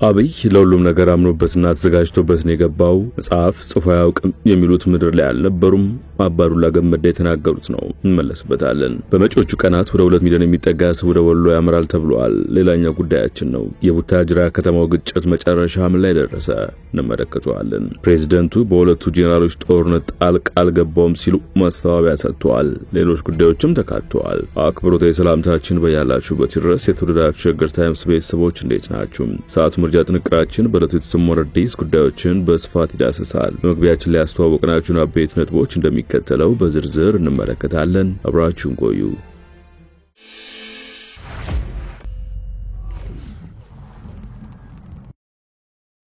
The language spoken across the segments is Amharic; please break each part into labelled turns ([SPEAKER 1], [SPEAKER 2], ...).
[SPEAKER 1] አብይ ለሁሉም ነገር አምኖበትና ተዘጋጅቶበት ነው የገባው። መጽሐፍ ጽፎ ያውቅም የሚሉት ምድር ላይ አልነበሩም። አባዱላ ገመዳ የተናገሩት ነው። እንመለስበታለን። በመጪዎቹ ቀናት ወደ 2 ሚሊዮን የሚጠጋ ሰው ወደ ወሎ ያመራል ተብሏል። ሌላኛው ጉዳያችን ነው። የቡታጅራ ከተማው ግጭት መጨረሻ ምን ላይ ደረሰ? እንመለከተዋለን። ፕሬዝዳንቱ በሁለቱ ጄኔራሎች ጦርነት ጣልቃ አልገባውም ሲሉ ማስተባበያ ሰጥተዋል። ሌሎች ጉዳዮችም ተካተዋል። አክብሮታዊ ሰላምታችን በያላችሁበት ድረስ የተወደዳችሁ ሸገር ታይምስ ቤተሰቦች እንዴት ናችሁ? ሰዓቱ መረጃ ጥንቅራችን በዕለቱ የተሰሙ አዳዲስ ጉዳዮችን በስፋት ይዳሰሳል። በመግቢያችን ላይ ያስተዋወቅናችሁን አበይት ነጥቦች እንደሚከተለው በዝርዝር እንመለከታለን። አብራችሁን ቆዩ።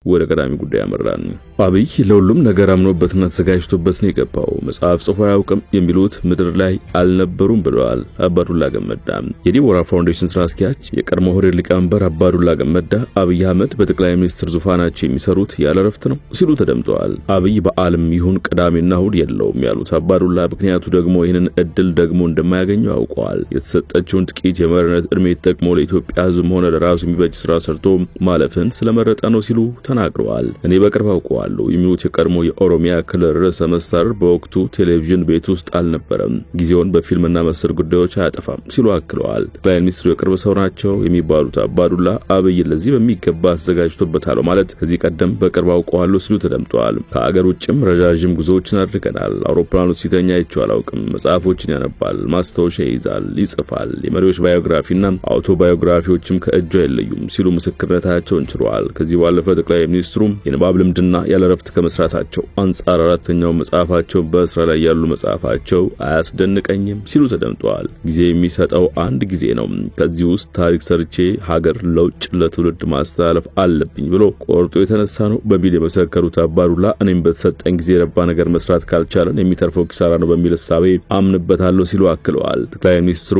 [SPEAKER 1] ወደ ቀዳሚ ጉዳይ አመራን። አብይ ለሁሉም ነገር አምኖበትና ተዘጋጅቶበት ነው የገባው። መጽሐፍ ጽፎ ያውቅም የሚሉት ምድር ላይ አልነበሩም ብለዋል አባዱላ ገመዳ። የዲቦራ ፋውንዴሽን ስራ አስኪያጅ የቀድሞ ሆሬር ሊቀመንበር አባዱላ ገመዳ አብይ አህመድ በጠቅላይ ሚኒስትር ዙፋናቸው የሚሰሩት ያለ እረፍት ነው ሲሉ ተደምጠዋል። አብይ በዓለም ይሁን ቅዳሜና እሁድ የለውም ያሉት አባዱላ ምክንያቱ ደግሞ ይህንን እድል ደግሞ እንደማያገኙ ያውቀዋል። የተሰጠችውን ጥቂት የመሪነት እድሜ ተጠቅሞ ለኢትዮጵያ ሕዝብ ሆነ ለራሱ የሚበጅ ስራ ሰርቶ ማለፍን ስለመረጠ ነው ሲሉ ተናግረዋል። እኔ በቅርብ አውቀዋለሁ የሚሉት የቀድሞ የኦሮሚያ ክልል ርዕሰ መስተዳድር በወቅቱ ቴሌቪዥን ቤት ውስጥ አልነበረም፣ ጊዜውን በፊልምና መሰል ጉዳዮች አያጠፋም ሲሉ አክለዋል። ጠቅላይ ሚኒስትሩ የቅርብ ሰው ናቸው የሚባሉት አባዱላ አብይ ለዚህ በሚገባ አዘጋጅቶበታል ማለት ከዚህ ቀደም በቅርብ አውቀዋለሁ ሲሉ ተደምጠዋል። ከአገር ውጭም ረጃጅም ጉዞዎችን አድርገናል። አውሮፕላኑ ሲተኛ አይቼው አላውቅም። መጽሐፎችን ያነባል፣ ማስታወሻ ይይዛል፣ ይጽፋል። የመሪዎች ባዮግራፊና አውቶባዮግራፊዎችም ከእጁ አይለዩም ሲሉ ምስክርነታቸውን ችለዋል። ከዚህ ባለፈ ጠቅላይ ሚኒስትሩም የንባብ ልምድና ያለረፍት ከመስራታቸው አንጻር አራተኛው መጽሐፋቸው በስራ ላይ ያሉ መጽሐፋቸው አያስደንቀኝም ሲሉ ተደምጠዋል። ጊዜ የሚሰጠው አንድ ጊዜ ነው። ከዚህ ውስጥ ታሪክ ሰርቼ ሀገር ለውጭ ለትውልድ ማስተላለፍ አለብኝ ብሎ ቆርጦ የተነሳ ነው በሚል የመሰከሩት አባዱላ እኔም በተሰጠኝ ጊዜ ረባ ነገር መስራት ካልቻለን የሚተርፈው ኪሳራ ነው በሚል እሳቤ አምንበታለሁ ሲሉ አክለዋል። ጠቅላይ ሚኒስትሩ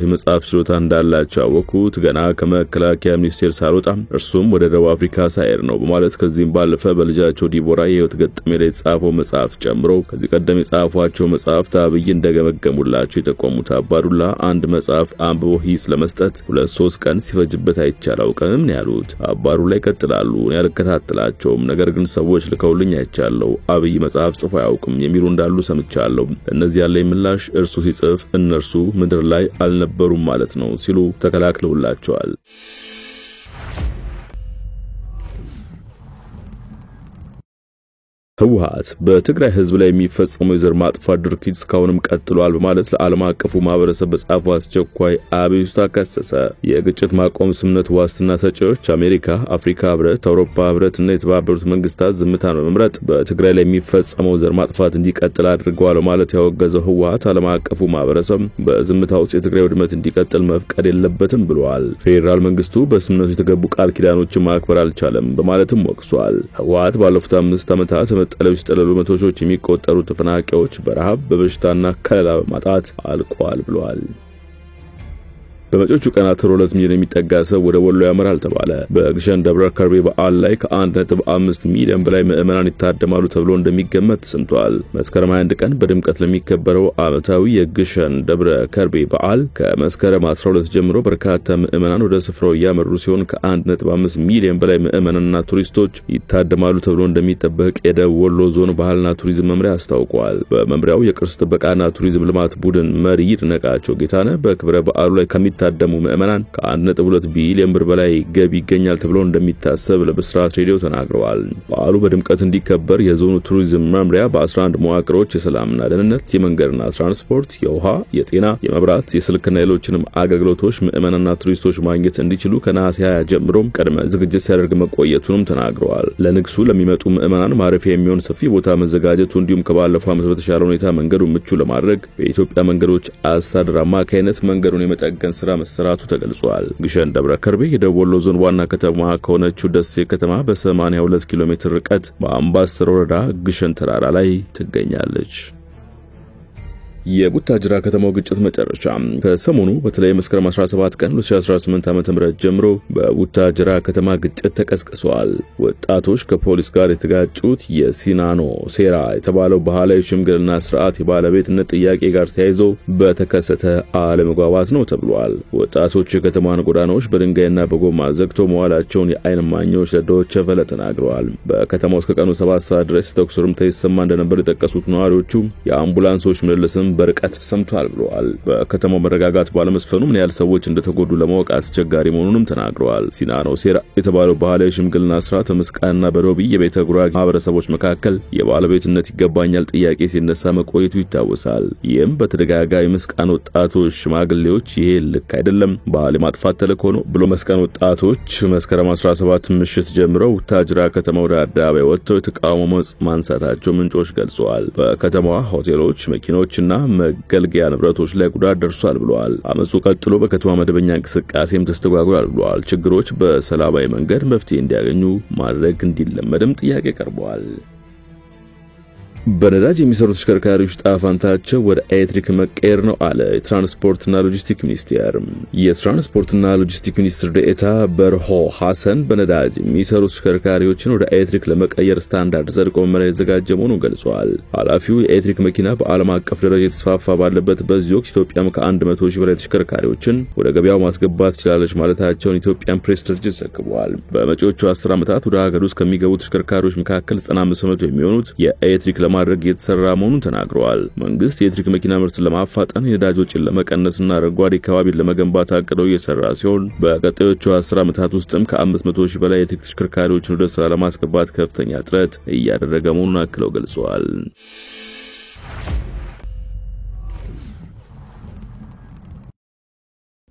[SPEAKER 1] የመጽሐፍ ችሎታ እንዳላቸው ያወቁት ገና ከመከላከያ ሚኒስቴር ሳልወጣ እርሱም ወደ ደቡብ አፍሪካ ሳይር ነው በማለት ከዚህም ባለፈ በልጃቸው ዲቦራ የህይወት ገጠሜ ላይ የተጻፈው መጽሐፍ ጨምሮ ከዚህ ቀደም የጻፏቸው መጽሐፍት አብይ እንደገመገሙላቸው የጠቆሙት አባዱላ አንድ መጽሐፍ አንብቦ ሂስ ለመስጠት 2-3 ቀን ሲፈጅበት አይቻላውቅም ነው ያሉት። አባዱላ ይቀጥላሉ። ያልከታተላቸውም ነገር ግን ሰዎች ልከውልኝ አይቻለው አብይ መጽሐፍ ጽፎ ያውቅም የሚሉ እንዳሉ ሰምቻለሁ። እነዚህ ያለ ምላሽ እርሱ ሲጽፍ እነርሱ ምድር ላይ አልነበሩም ማለት ነው ሲሉ ተከላክለውላቸዋል። ህወሓት በትግራይ ህዝብ ላይ የሚፈጸመው የዘር ማጥፋት ድርጊት እስካሁንም ቀጥሏል በማለት ለዓለም አቀፉ ማህበረሰብ በጻፈው አስቸኳይ አቤቱታ ከሰሰ። የግጭት ማቆም ስምምነት ዋስትና ሰጪዎች አሜሪካ፣ አፍሪካ ህብረት፣ አውሮፓ ህብረት እና የተባበሩት መንግስታት ዝምታን በመምረጥ በትግራይ ላይ የሚፈጸመው ዘር ማጥፋት እንዲቀጥል አድርገዋል ማለት ያወገዘው ህወሓት ዓለም አቀፉ ማህበረሰብ በዝምታ ውስጥ የትግራይ ውድመት እንዲቀጥል መፍቀድ የለበትም ብለዋል። ፌዴራል መንግስቱ በስምምነቱ የተገቡ ቃል ኪዳኖችን ማክበር አልቻለም በማለትም ወቅሷል። ህወሓት ባለፉት 5 ዓመታት ጠለሎች ጠለሉ መቶ ሺዎች የሚቆጠሩ ተፈናቃዮች በረሃብ በበሽታና ከለላ በማጣት አልቀዋል ብለዋል። በመጪዎቹ ቀናት 2 ሚሊዮን የሚጠጋ ሰው ወደ ወሎ ያመራል ተባለ። በግሸን ደብረ ከርቤ በዓል ላይ ከ1.5 ሚሊዮን በላይ ምዕመናን ይታደማሉ ተብሎ እንደሚገመት ተሰምቷል። መስከረም 21 ቀን በድምቀት ለሚከበረው ዓመታዊ የግሸን ደብረ ከርቤ በዓል ከመስከረም 12 ጀምሮ በርካታ ምዕመናን ወደ ስፍራው ያመሩ ሲሆን ከ1.5 ሚሊዮን በላይ ምዕመናንና ቱሪስቶች ይታደማሉ ተብሎ እንደሚጠበቅ የደቡብ ወሎ ዞን ባህልና ቱሪዝም መምሪያ አስታውቋል። በመምሪያው የቅርስ ጥበቃና ቱሪዝም ልማት ቡድን መሪ ይድነቃቸው ጌታነህ በክብረ በዓሉ ላይ ታደሙ ምዕመናን ከ1.2 ቢሊዮን ብር በላይ ገቢ ይገኛል ተብሎ እንደሚታሰብ ለብስራት ሬዲዮ ተናግረዋል። በዓሉ በድምቀት እንዲከበር የዞኑ ቱሪዝም መምሪያ በ11 መዋቅሮች የሰላምና ደህንነት፣ የመንገድና ትራንስፖርት፣ የውሃ፣ የጤና፣ የመብራት፣ የስልክና ሌሎችንም አገልግሎቶች ምዕመናንና ቱሪስቶች ማግኘት እንዲችሉ ከነሐሴ 20 ጀምሮ ቅድመ ዝግጅት ሲያደርግ መቆየቱንም ተናግረዋል። ለንግሱ ለሚመጡ ምዕመናን ማረፊያ የሚሆን ሰፊ ቦታ መዘጋጀቱ እንዲሁም ከባለፈው ዓመት በተሻለ ሁኔታ መንገዱን ምቹ ለማድረግ በኢትዮጵያ መንገዶች አስተዳደር አማካይነት መንገዱን የመጠገን ስራ መሰራቱ ተገልጿል። ግሸን ደብረ ከርቤ የደቡብ ወሎ ዞን ዋና ከተማ ከሆነችው ደሴ ከተማ በ82 ኪሎ ሜትር ርቀት በአምባሰል ወረዳ ግሸን ተራራ ላይ ትገኛለች። የቡታጅራ ከተማው ግጭት መጨረሻ ከሰሞኑ በተለይ መስከረም 17 ቀን 2018 ዓ.ም ጀምሮ በቡታጅራ ከተማ ግጭት ተቀስቅሷል። ወጣቶች ከፖሊስ ጋር የተጋጩት የሲናኖ ሴራ የተባለው ባህላዊ ሽምግልና ስርዓት የባለቤትነት ጥያቄ ጋር ተያይዞ በተከሰተ አለመግባባት ነው ተብሏል። ወጣቶች የከተማን ጎዳናዎች በድንጋይና በጎማ ዘግተው መዋላቸውን የዓይን እማኞች ለዶይቼ ቬለ ተናግረዋል። በከተማው እስከ ቀኑ 7 ሰዓት ድረስ ተኩስ ርምታ ይሰማ እንደነበር የጠቀሱት ነዋሪዎቹ የአምቡላንሶች ምልልስም በርቀት ሰምቷል ብለዋል። በከተማው መረጋጋት ባለመስፈኑ ምን ያህል ሰዎች እንደተጎዱ ለማወቅ አስቸጋሪ መሆኑንም ተናግረዋል። ሲናኖ ሴራ የተባለው ባህላዊ ሽምግልና ስርዓት በመስቃንና በሮቢ የቤተ ጉራጌ ማህበረሰቦች መካከል የባለቤትነት ይገባኛል ጥያቄ ሲነሳ መቆየቱ ይታወሳል። ይህም በተደጋጋሚ መስቃን ወጣቶች ሽማግሌዎች ይሄ ልክ አይደለም፣ ባህል ማጥፋት ተልዕኮ ነው ብሎ መስቃን ወጣቶች መስከረም 17 ምሽት ጀምረው ቡታጅራ ከተማ ወደ አደባባይ ወጥተው የተቃውሞ ማንሳታቸው ምንጮች ገልጸዋል። በከተማዋ ሆቴሎች፣ መኪኖችና መገልገያ ንብረቶች ላይ ጉዳት ደርሷል ብለዋል። አመጹ ቀጥሎ በከተማ መደበኛ እንቅስቃሴም ተስተጓጉሏል ብለዋል። ችግሮች በሰላማዊ መንገድ መፍትሄ እንዲያገኙ ማድረግ እንዲለመድም ጥያቄ ቀርበዋል። በነዳጅ የሚሰሩ ተሽከርካሪዎች ጣፋንታቸው ወደ ኤሌክትሪክ መቀየር ነው አለ የትራንስፖርትና ሎጂስቲክ ሚኒስቴር። የትራንስፖርትና ሎጂስቲክ ሚኒስትር ዴኤታ በርሆ ሐሰን በነዳጅ የሚሰሩ ተሽከርካሪዎችን ወደ ኤሌክትሪክ ለመቀየር ስታንዳርድ ጸድቆ መመሪያ የተዘጋጀ መሆኑን ገልጸዋል። ኃላፊው የኤሌክትሪክ መኪና በዓለም አቀፍ ደረጃ የተስፋፋ ባለበት በዚህ ወቅት ኢትዮጵያም ከ100 ሺህ በላይ ተሽከርካሪዎችን ወደ ገበያው ማስገባት ትችላለች ማለታቸውን ኢትዮጵያን ፕሬስ ድርጅት ዘግቧል። በመጪዎቹ 10 ዓመታት ወደ ሀገር ውስጥ ከሚገቡ ተሽከርካሪዎች መካከል 95% የሚሆኑት የኤሌክትሪክ ማድረግ የተሰራ መሆኑን ተናግረዋል። መንግስት የኤሌክትሪክ መኪና ምርትን ለማፋጠን የነዳጅ ወጪን ለመቀነስና አረንጓዴ አካባቢን ለመገንባት አቅደው እየሰራ ሲሆን በቀጣዮቹ 10 ዓመታት ውስጥም ከ500 ሺህ በላይ የኤሌክትሪክ ተሽከርካሪዎችን ወደ ስራ ለማስገባት ከፍተኛ ጥረት እያደረገ መሆኑን አክለው ገልጸዋል።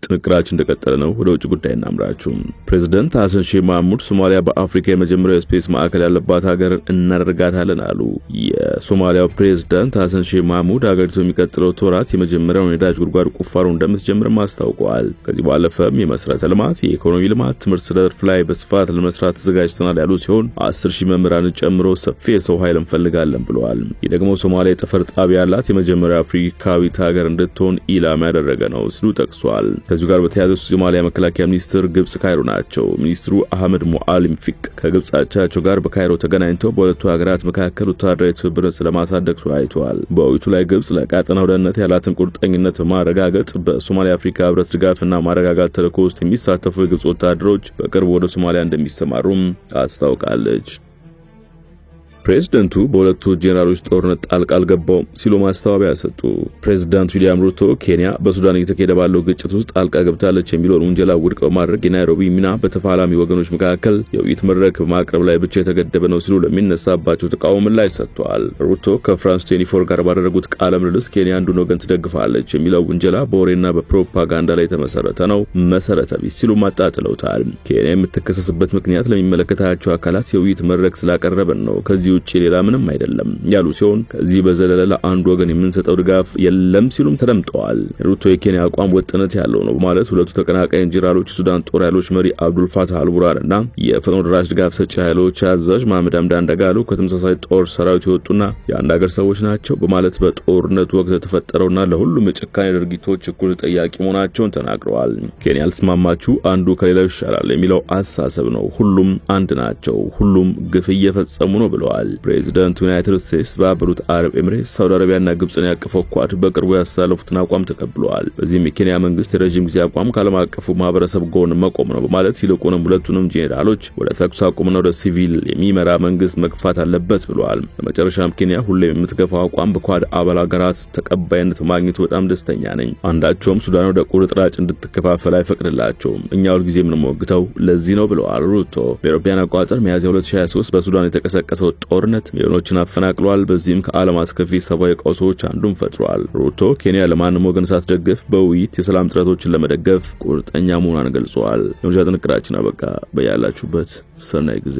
[SPEAKER 1] ጥንቅራችን እንደቀጠለ ነው። ወደ ውጭ ጉዳይ እናምራችሁ። ፕሬዝዳንት ሐሰን ሼህ መሐሙድ ሶማሊያ በአፍሪካ የመጀመሪያው ስፔስ ማዕከል ያለባት ሀገር እናደርጋታለን አሉ። የሶማሊያው ፕሬዝዳንት ሐሰን ሼህ መሐሙድ ሀገሪቱ የሚቀጥለው ወራት የመጀመሪያውን የነዳጅ ጉድጓድ ቁፋሮ እንደምትጀምር አስታውቀዋል። ከዚህ ባለፈም የመሰረተ ልማት፣ የኢኮኖሚ ልማት፣ ትምህርት ዘርፍ ላይ በስፋት ለመስራት ተዘጋጅተናል ያሉ ሲሆን 10,000 መምህራንን ጨምሮ ሰፊ የሰው ኃይል እንፈልጋለን ብለዋል። ይህ ደግሞ ሶማሊያ የጠፈር ጣቢያ ያላት የመጀመሪያው አፍሪካዊት ሀገር እንድትሆን ኢላማ ያደረገ ነው ሲሉ ጠቅሷል። ከዚህ ጋር በተያያዘ ሶማሊያ መከላከያ ሚኒስትር ግብጽ ካይሮ ናቸው። ሚኒስትሩ አህመድ ሙአሊም ፊቅ ከግብጽ አቻቸው ጋር በካይሮ ተገናኝተው በሁለቱ ሀገራት መካከል ወታደራዊ ትብብርን ስለማሳደግ ተወያይተዋል። በውይይቱ ላይ ግብጽ ለቀጠናው ደህንነት ያላትን ቁርጠኝነት በማረጋገጥ በሶማሊያ አፍሪካ ህብረት ድጋፍና ማረጋጋት ተልዕኮ ውስጥ የሚሳተፉ የግብጽ ወታደሮች በቅርቡ ወደ ሶማሊያ እንደሚሰማሩም አስታውቃለች። ፕሬዝዳንቱ በሁለቱ ጄኔራሎች ጦርነት ጣልቃ አልገባውም ሲሉ ማስተባበያ ሰጡ። ፕሬዝዳንት ዊሊያም ሩቶ ኬንያ በሱዳን እየተካሄደ ባለው ግጭት ውስጥ ጣልቃ ገብታለች የሚለውን ውንጀላ ውድቅ በማድረግ የናይሮቢ ሚና በተፋላሚ ወገኖች መካከል የውይይት መድረክ በማቅረብ ላይ ብቻ የተገደበ ነው ሲሉ ለሚነሳባቸው ተቃውሞ ምላሽ ሰጥተዋል። ሩቶ ከፍራንስ 24 ጋር ባደረጉት ቃለ ምልልስ ኬንያ አንዱን ወገን ትደግፋለች የሚለው ውንጀላ በወሬና በፕሮፓጋንዳ ላይ የተመሰረተ ነው፣ መሰረተ ቢስ ሲሉ ማጣጥለውታል። ኬንያ የምትከሰስበት ምክንያት ለሚመለከታቸው አካላት የውይይት መድረክ ስላቀረበን ነው፣ ከዚህ ውጪ ሌላ ምንም አይደለም ያሉ ሲሆን ከዚህ በዘለለ ለአንድ ወገን የምንሰጠው ድጋፍ የለም ሲሉም ተደምጠዋል። ሩቶ የኬንያ አቋም ወጥነት ያለው ነው በማለት ሁለቱ ተቀናቃኝ ጄኔራሎች ሱዳን ጦር ኃይሎች መሪ አብዱል ፋታህ አልቡራንና የፈጥኖ ደራሽ ድጋፍ ሰጪ ኃይሎች አዛዥ መሐመድ ሐምዳን ዳጋሎ ከተመሳሳይ ጦር ሰራዊት የወጡና የአንድ ሀገር ሰዎች ናቸው በማለት በጦርነቱ ወቅት የተፈጠረውና ለሁሉም የጭካኔ ድርጊቶች እኩል ተጠያቂ መሆናቸውን ተናግረዋል። ኬንያ አልስማማችሁ አንዱ ከሌላው ይሻላል የሚለው አሳሰብ ነው። ሁሉም አንድ ናቸው፣ ሁሉም ግፍ እየፈጸሙ ነው ብለዋል። ፕሬዝዳንት ዩናይትድ ስቴትስ ባበሩት አረብ ኤሚሬትስ፣ ሳውዲ አረቢያና ግብጽን ያቀፈው ኳድ በቅርቡ ያሳለፉትን አቋም ተቀብለዋል። በዚህም የኬንያ መንግስት የረጅም ጊዜ አቋም ከዓለም አቀፉ ማህበረሰብ ጎን መቆም ነው በማለት ይልቁንም ሁለቱንም ጄኔራሎች ወደ ተኩስ አቁምና ወደ ሲቪል የሚመራ መንግስት መግፋት አለበት ብለዋል። በመጨረሻም ኬንያ ሁሌም የምትገፋው አቋም በኳድ አባል ሀገራት ተቀባይነት ማግኘቱ በጣም ደስተኛ ነኝ። አንዳቸውም ሱዳን ወደ ቁርጥራጭ እንድትከፋፈል አይፈቅድላቸውም። እኛ ሁልጊዜ የምንሞግተው ለዚህ ነው ብለዋል ሩቶ። በአውሮፓውያን አቆጣጠር ሚያዝያ 2023 በሱዳን የተቀሰቀሰው ጦርነት ሚሊዮኖችን አፈናቅሏል። በዚህም ከዓለም አስከፊ ሰብአዊ ቀውሶች አንዱን ፈጥሯል። ሩቶ ኬንያ ለማንም ወገን ሳትደግፍ በውይይት የሰላም ጥረቶችን ለመደገፍ ቁርጠኛ መሆኗን ገልጸዋል። የመረጃ ጥንቅራችን አበቃ። በያላችሁበት ሰናይ ጊዜ።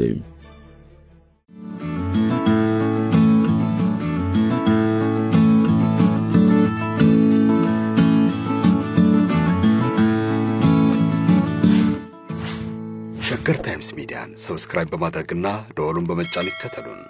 [SPEAKER 2] ሸገር ታይምስ ሚዲያን ሰብስክራይብ በማድረግና ደወሉን በመጫን ይከተሉን።